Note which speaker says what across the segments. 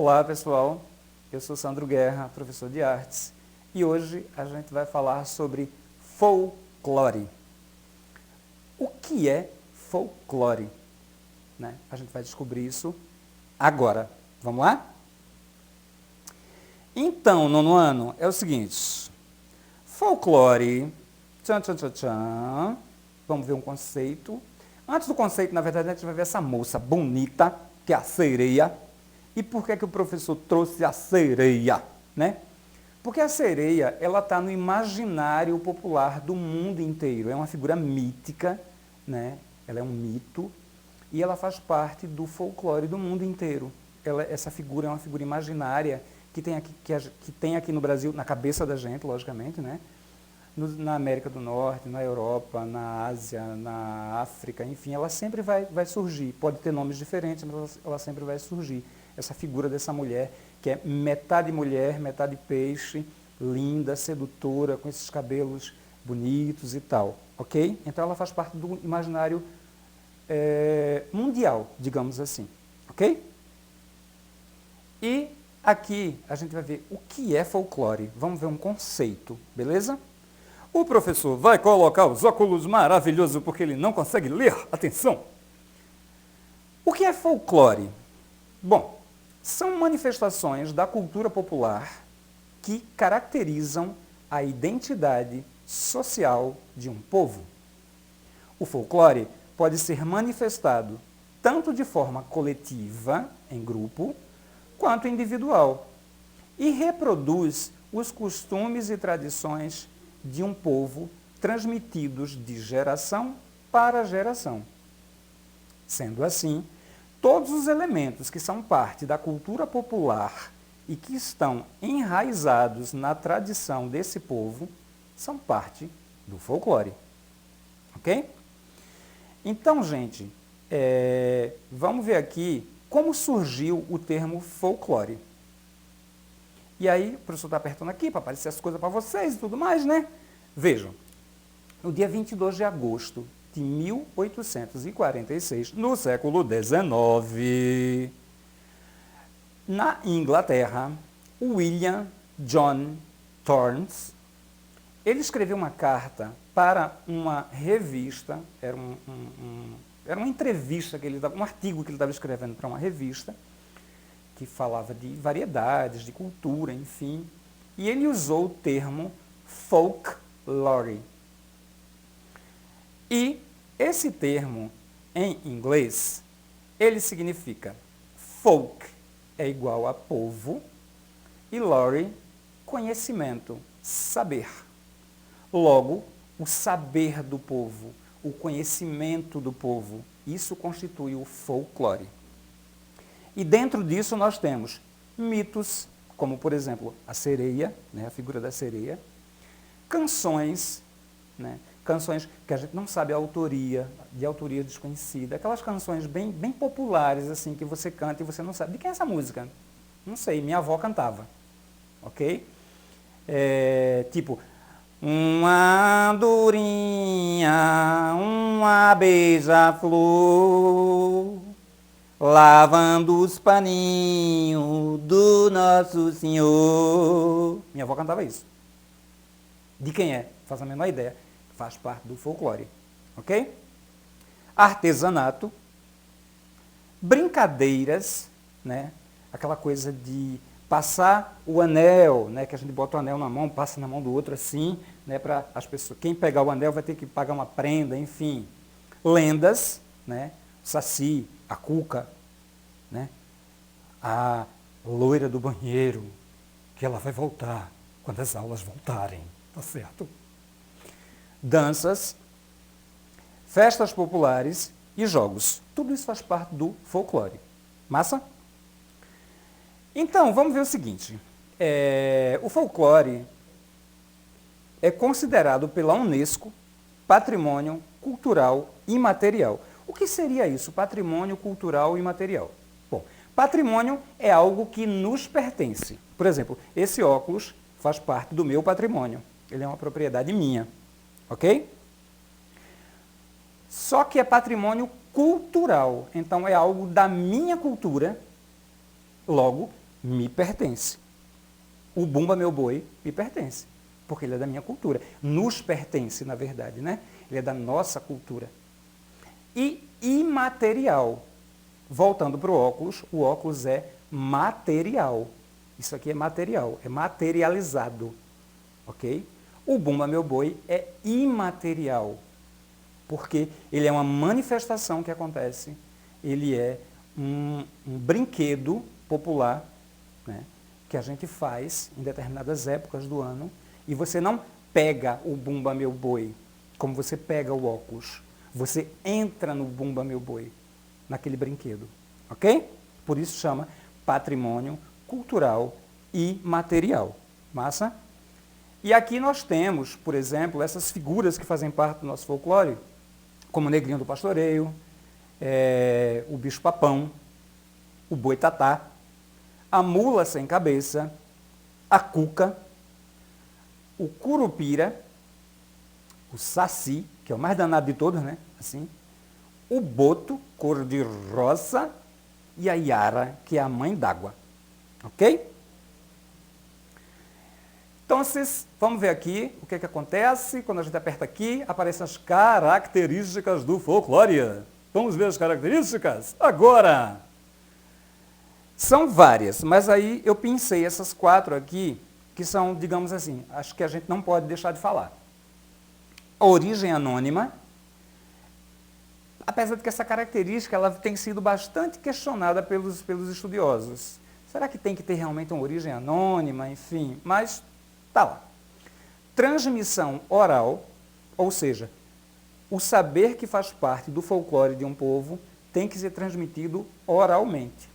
Speaker 1: Olá pessoal, eu sou Sandro Guerra, professor de artes, e hoje a gente vai falar sobre folclore. O que é folclore? Né? A gente vai descobrir isso agora. Vamos lá? Então, nono ano, é o seguinte, folclore, vamos ver um conceito. Antes do conceito, na verdade, a gente vai ver essa moça bonita, que é a sereia. E por que o professor trouxe a sereia? Né? Porque a sereia, ela está no imaginário popular do mundo inteiro. É uma figura mítica, né? Ela é um mito, e ela faz parte do folclore do mundo inteiro. Essa figura é uma figura imaginária que tem aqui no Brasil, na cabeça da gente, logicamente, né? Na América do Norte, na Europa, na Ásia, na África, enfim, ela sempre vai surgir. Pode ter nomes diferentes, mas ela sempre vai surgir. Essa figura dessa mulher, que é metade mulher, metade peixe, linda, sedutora, com esses cabelos bonitos e tal, ok? Então ela faz parte do imaginário mundial, digamos assim, ok? E aqui a gente vai ver o que é folclore. Vamos ver um conceito, beleza? O professor vai colocar os óculos maravilhosos porque ele não consegue ler. Atenção! O que é folclore? Bom, são manifestações da cultura popular que caracterizam a identidade social de um povo. O folclore pode ser manifestado tanto de forma coletiva, em grupo, quanto individual, e reproduz os costumes e tradições de um povo transmitidos de geração para geração. Sendo assim, todos os elementos que são parte da cultura popular e que estão enraizados na tradição desse povo são parte do folclore. Ok? Então, gente, vamos ver aqui como surgiu o termo folclore. E aí, o professor está apertando aqui para aparecer as coisas para vocês e tudo mais, né? Vejam, no dia 22 de agosto de 1846, no século XIX, na Inglaterra, William John Torrance, ele escreveu uma carta para uma revista, era uma entrevista, um artigo que ele estava escrevendo para uma revista, que falava de variedades, de cultura, enfim, e ele usou o termo folklore. E esse termo, em inglês, ele significa folk é igual a povo e lore, conhecimento, saber. Logo, o saber do povo, o conhecimento do povo, isso constitui o folclore. E dentro disso nós temos mitos, como por exemplo a sereia, né, a figura da sereia, canções, né, canções que a gente não sabe a autoria, de autoria desconhecida, aquelas canções bem populares assim que você canta e você não sabe. De quem é essa música? Não sei, minha avó cantava, ok? Tipo, uma andorinha, uma beija-flor, lavando os paninhos do Nosso Senhor. Minha avó cantava isso. De quem é? Faz a menor ideia. Faz parte do folclore. Ok? Artesanato. Brincadeiras, né? Aquela coisa de passar o anel, né? Que a gente bota o anel na mão, passa na mão do outro assim, né? Para as pessoas. Quem pegar o anel vai ter que pagar uma prenda, enfim. Lendas, né? Saci, a cuca, né? A loira do banheiro, que ela vai voltar quando as aulas voltarem, tá certo? Danças, festas populares e jogos. Tudo isso faz parte do folclore. Massa? Então, vamos ver o seguinte. O folclore é considerado pela Unesco patrimônio cultural imaterial. O que seria isso, patrimônio cultural imaterial? Bom, patrimônio é algo que nos pertence. Por exemplo, esse óculos faz parte do meu patrimônio. Ele é uma propriedade minha. Ok? Só que é patrimônio cultural. Então, é algo da minha cultura. Logo, me pertence. O Bumba Meu Boi me pertence, porque ele é da minha cultura. Nos pertence, na verdade, né? Ele é da nossa cultura. E imaterial. Voltando para o óculos é material. Isso aqui é material, é materializado, ok? O Bumba Meu Boi é imaterial, porque ele é uma manifestação que acontece, ele é um brinquedo popular, né, que a gente faz em determinadas épocas do ano, e você não pega o Bumba Meu Boi como você pega o óculos, você entra no Bumba Meu Boi, naquele brinquedo, ok? Por isso chama patrimônio cultural e material. Massa? E aqui nós temos, por exemplo, essas figuras que fazem parte do nosso folclore, como o Negrinho do Pastoreio, o Bicho-Papão, o Boitatá, a Mula Sem Cabeça, a Cuca, o Curupira, o Saci, que é o mais danado de todos, né? Assim, o Boto, cor-de-rosa, e a Iara, que é a mãe d'água. Ok? Então, vamos ver aqui o que acontece. Quando a gente aperta aqui, aparecem as características do folclore. Vamos ver as características? Agora! São várias, mas aí eu pensei essas 4 aqui, que são, digamos assim, acho que a gente não pode deixar de falar. A origem anônima, apesar de que essa característica ela tem sido bastante questionada pelos estudiosos. Será que tem que ter realmente uma origem anônima, enfim, mas tá lá. Transmissão oral, ou seja, o saber que faz parte do folclore de um povo tem que ser transmitido oralmente.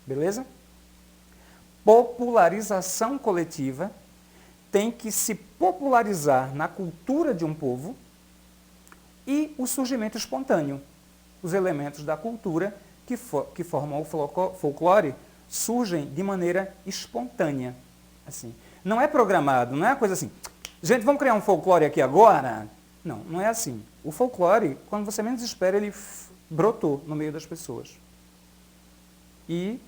Speaker 1: Beleza? Popularização coletiva tem que se popularizar na cultura de um povo. E o surgimento espontâneo. Os elementos da cultura que formam o folclore surgem de maneira espontânea. Assim. Não é programado, não é uma coisa assim, gente, vamos criar um folclore aqui agora? Não, não é assim. O folclore, quando você menos espera, ele brotou no meio das pessoas. E,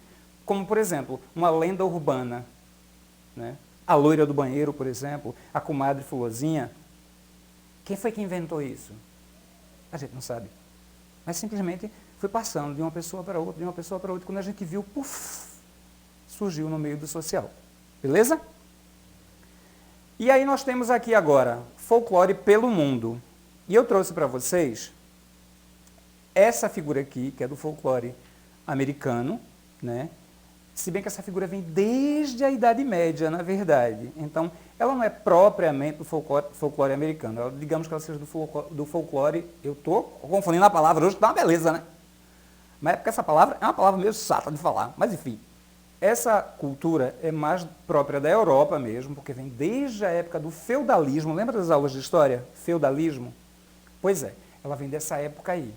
Speaker 1: como por exemplo, uma lenda urbana, né? A loira do banheiro, por exemplo, a comadre fulozinha. Quem foi que inventou isso? A gente não sabe. Mas simplesmente foi passando de uma pessoa para outra, de uma pessoa para outra. Quando a gente viu, puf, surgiu no meio do social. Beleza? E aí nós temos aqui agora folclore pelo mundo. E eu trouxe para vocês essa figura aqui, que é do folclore americano, né? Se bem que essa figura vem desde a Idade Média, na verdade. Então, ela não é propriamente do folclore americano. Ela, digamos que ela seja do folclore, eu estou confundindo a palavra hoje, que dá uma beleza, né? Mas é porque essa palavra é uma palavra meio chata de falar. Mas, enfim, essa cultura é mais própria da Europa mesmo, porque vem desde a época do feudalismo. Lembra das aulas de história? Feudalismo? Pois é, ela vem dessa época aí.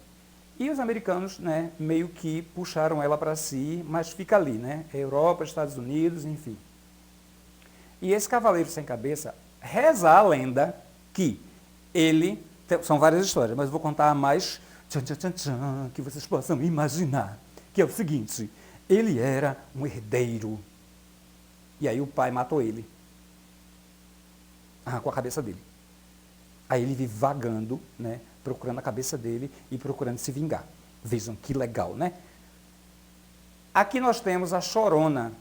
Speaker 1: E os americanos, né, meio que puxaram ela para si, mas fica ali, né? Europa, Estados Unidos, enfim. E esse cavaleiro sem cabeça, reza a lenda que ele... São várias histórias, mas vou contar a mais que vocês possam imaginar. Que é o seguinte, ele era um herdeiro. E aí o pai matou ele. Arrancou a cabeça dele. Aí ele vive vagando, né, procurando a cabeça dele e procurando se vingar. Vejam que legal, né? Aqui nós temos a Chorona,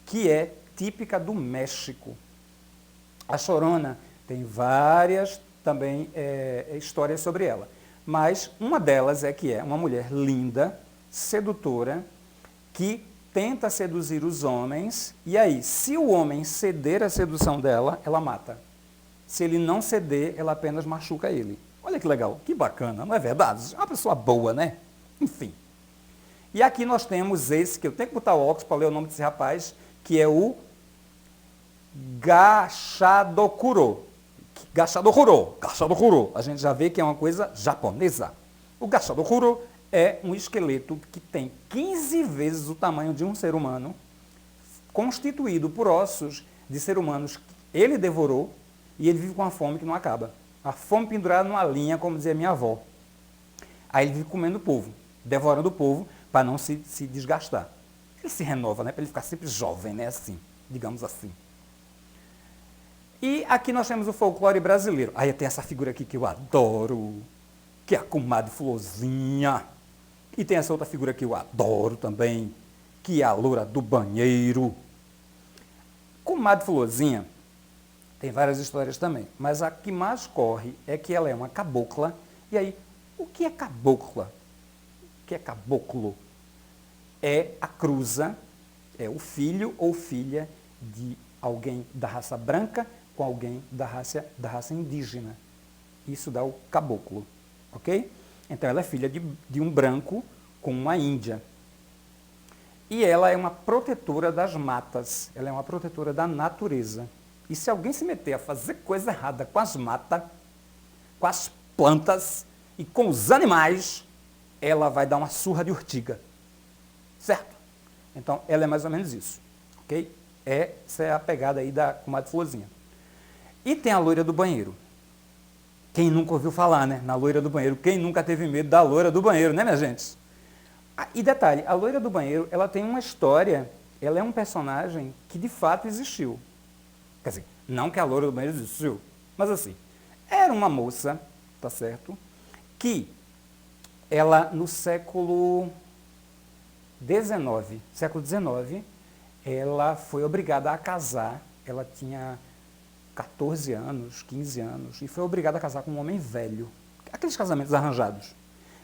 Speaker 1: que é típica do México. A Chorona tem várias também histórias sobre ela. Mas uma delas é que é uma mulher linda, sedutora, que tenta seduzir os homens, e aí, se o homem ceder à sedução dela, ela mata. Se ele não ceder, ela apenas machuca ele. Olha que legal, que bacana, não é verdade? É uma pessoa boa, né? Enfim. E aqui nós temos esse, que eu tenho que botar o óculos para ler o nome desse rapaz, que é o Gashadokuro. Gashadokuro. A gente já vê que é uma coisa japonesa. O Gashadokuro é um esqueleto que tem 15 vezes o tamanho de um ser humano, constituído por ossos de ser humanos que ele devorou, e ele vive com uma fome que não acaba. A fome pendurada numa linha, como dizia minha avó. Aí ele vive comendo o povo, devorando o povo, para não se desgastar. Ele se renova, né? Para ele ficar sempre jovem, né? Assim, digamos assim. E aqui nós temos o folclore brasileiro. Aí tem essa figura aqui que eu adoro, que é a comadre Florzinha. E tem essa outra figura que eu adoro também, que é a loura do banheiro. Comadre Florzinha tem várias histórias também, mas a que mais corre é que ela é uma cabocla. E aí, o que é cabocla? O que é caboclo? É a cruza, é o filho ou filha de alguém da raça branca com alguém da raça indígena. Isso dá o caboclo, ok? Então ela é filha de um branco com uma índia. E ela é uma protetora das matas, ela é uma protetora da natureza. E se alguém se meter a fazer coisa errada com as matas, com as plantas e com os animais, ela vai dar uma surra de urtiga. Certo? Então, ela é mais ou menos isso. Ok? Essa é a pegada aí da comadre Florzinha. E tem a loira do banheiro. Quem nunca ouviu falar, né? Na loira do banheiro. Quem nunca teve medo da loira do banheiro, né, minha gente? E detalhe, a loira do banheiro, ela tem uma história, ela é um personagem que de fato existiu. Quer dizer, não que a loira do banheiro existiu, mas assim, era uma moça, tá certo, que ela no século XIX, ela foi obrigada a casar, ela tinha 14 anos, 15 anos, e foi obrigada a casar com um homem velho, aqueles casamentos arranjados.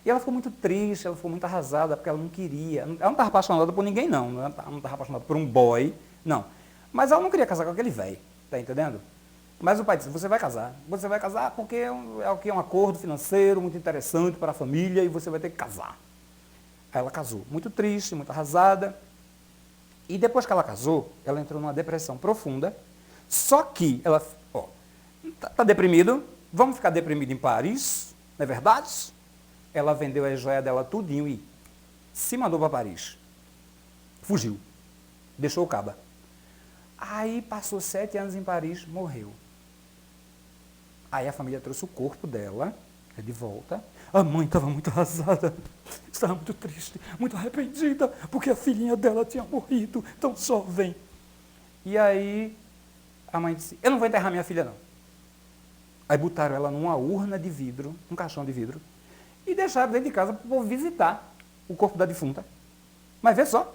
Speaker 1: E ela ficou muito triste, ela ficou muito arrasada, porque ela não queria, ela não estava apaixonada por ninguém não, ela não estava apaixonada por um boy, não. Mas ela não queria casar com aquele velho, tá entendendo? Mas o pai disse, você vai casar porque é um acordo financeiro muito interessante para a família e você vai ter que casar. Aí ela casou, muito triste, muito arrasada. E depois que ela casou, ela entrou numa depressão profunda. Só que ela, tá deprimido, vamos ficar deprimido em Paris, não é verdade? Ela vendeu a joia dela tudinho e se mandou para Paris. Fugiu. Deixou o caba. Aí passou 7 anos em Paris, morreu. Aí a família trouxe o corpo dela de volta. A mãe estava muito arrasada, estava muito triste, muito arrependida, porque a filhinha dela tinha morrido tão jovem. E aí a mãe disse, eu não vou enterrar minha filha não. Aí botaram ela numa urna de vidro, um caixão de vidro, e deixaram dentro de casa para o povo visitar o corpo da defunta. Mas vê só.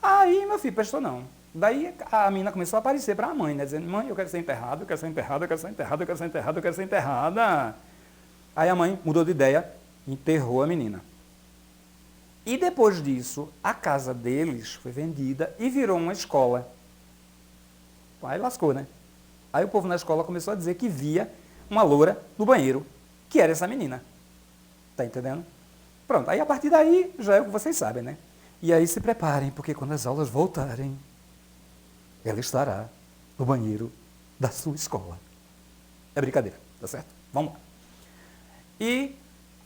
Speaker 1: Aí meu filho prestou não. Daí a menina começou a aparecer para a mãe, né, dizendo, mãe, eu quero ser enterrada, eu quero ser enterrada, eu quero ser enterrada, eu quero ser enterrada, eu quero ser enterrada. Aí a mãe mudou de ideia, enterrou a menina. E depois disso, a casa deles foi vendida e virou uma escola. Aí lascou, né? Aí o povo na escola começou a dizer que via uma loura no banheiro, que era essa menina. Tá entendendo? Pronto, aí a partir daí já é o que vocês sabem, né? E aí se preparem, porque quando as aulas voltarem, ela estará no banheiro da sua escola. É brincadeira, tá certo? Vamos lá. E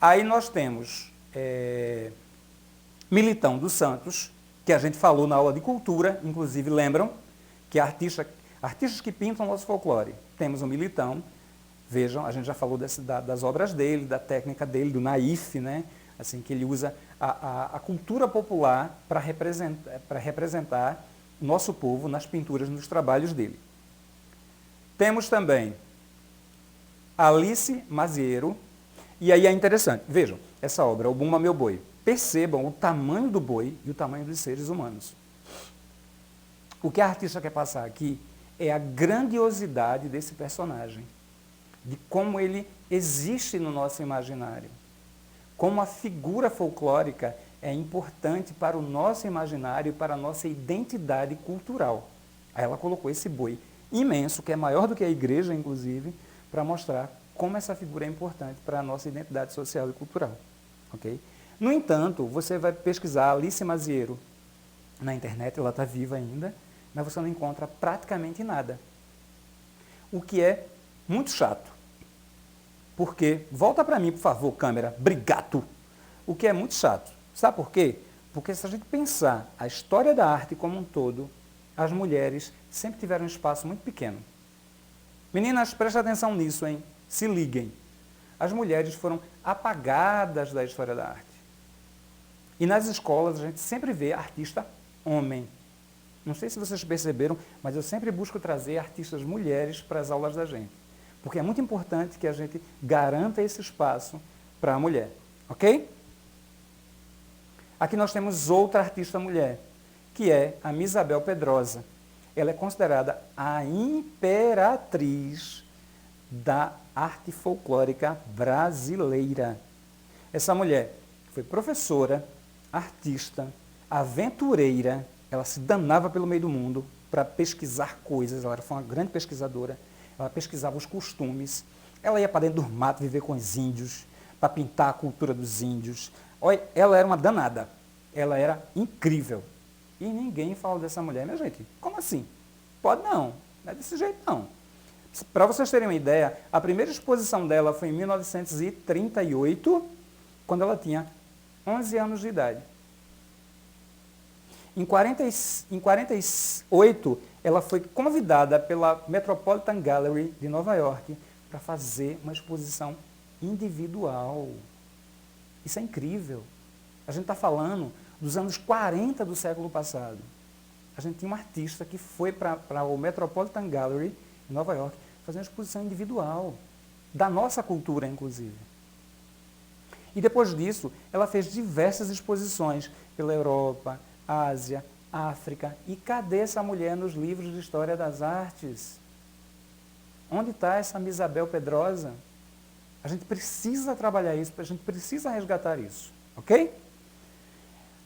Speaker 1: aí nós temos Militão dos Santos, que a gente falou na aula de cultura, inclusive lembram, que é artistas que pintam o nosso folclore. Temos o Militão, vejam, a gente já falou das obras dele, da técnica dele, do naif, né? Assim, que ele usa a cultura popular para representar o nosso povo nas pinturas, nos trabalhos dele. Temos também Alice Maziero, e aí é interessante, vejam, essa obra, O Bumba Meu Boi, percebam o tamanho do boi e o tamanho dos seres humanos. O que a artista quer passar aqui é a grandiosidade desse personagem, de como ele existe no nosso imaginário, como a figura folclórica é importante para o nosso imaginário e para a nossa identidade cultural. Aí ela colocou esse boi imenso, que é maior do que a igreja, inclusive, para mostrar como essa figura é importante para a nossa identidade social e cultural. Okay? No entanto, você vai pesquisar Alice Maziero na internet, ela está viva ainda, mas você não encontra praticamente nada. O que é muito chato. Porque, volta para mim, por favor, câmera, brigato. O que é muito chato. Sabe por quê? Porque se a gente pensar a história da arte como um todo, as mulheres sempre tiveram um espaço muito pequeno. Meninas, prestem atenção nisso, hein? Se liguem. As mulheres foram apagadas da história da arte. E nas escolas a gente sempre vê artista homem. Não sei se vocês perceberam, mas eu sempre busco trazer artistas mulheres para as aulas da gente. Porque é muito importante que a gente garanta esse espaço para a mulher. Ok? Aqui nós temos outra artista mulher, que é a Isabel Pedrosa. Ela é considerada a imperatriz da arte folclórica brasileira. Essa mulher foi professora, artista, aventureira, ela se danava pelo meio do mundo para pesquisar coisas, ela foi uma grande pesquisadora, ela pesquisava os costumes, ela ia para dentro do mato viver com os índios, para pintar a cultura dos índios. Olha, ela era uma danada, ela era incrível. E ninguém fala dessa mulher, minha gente, como assim? Pode não é desse jeito não. Para vocês terem uma ideia, a primeira exposição dela foi em 1938, quando ela tinha 11 anos de idade. Em 1948, ela foi convidada pela Metropolitan Gallery de Nova York para fazer uma exposição individual. Isso é incrível. A gente está falando dos anos 40 do século passado. A gente tinha um artista que foi para o Metropolitan Gallery em Nova York fazer uma exposição individual, da nossa cultura, inclusive. E depois disso, ela fez diversas exposições pela Europa, Ásia, África. E cadê essa mulher nos livros de História das Artes? Onde está essa Isabel Pedrosa? A gente precisa trabalhar isso, a gente precisa resgatar isso, ok?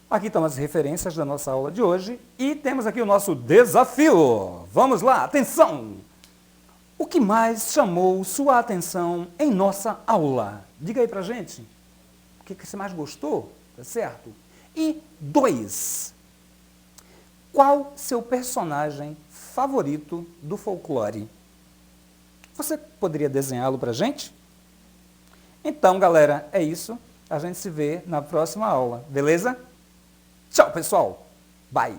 Speaker 1: Aqui estão as referências da nossa aula de hoje e temos aqui o nosso desafio. Vamos lá, atenção! O que mais chamou sua atenção em nossa aula? Diga aí pra gente. O que você mais gostou? Tá certo? E 2. Qual seu personagem favorito do folclore? Você poderia desenhá-lo pra gente? Então, galera, é isso. A gente se vê na próxima aula, beleza? Tchau, pessoal. Bye.